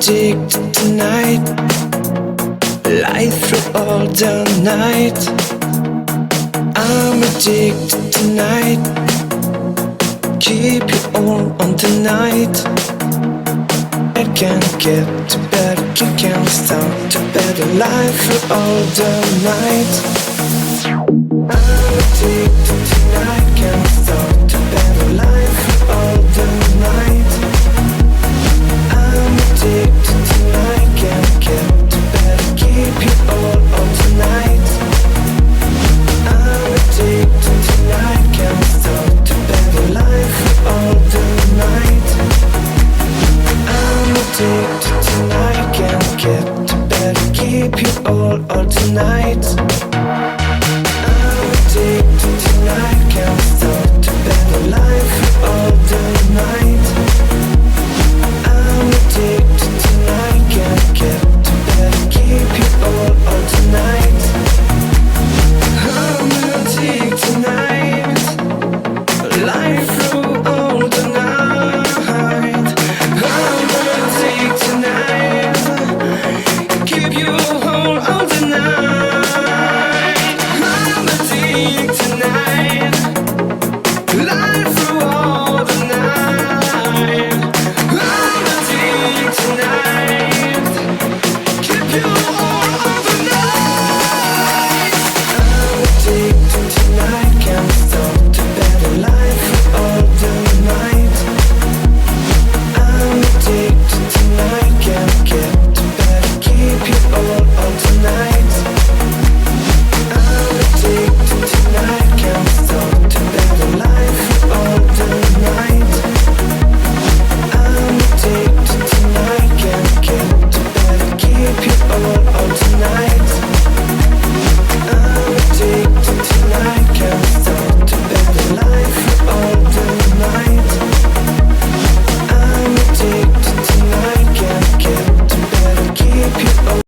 addicted tonight, lie through all the night. I'm addicted tonight, keep you all on tonight. I can't get to bed, you can't stop to bed, lie through all the night.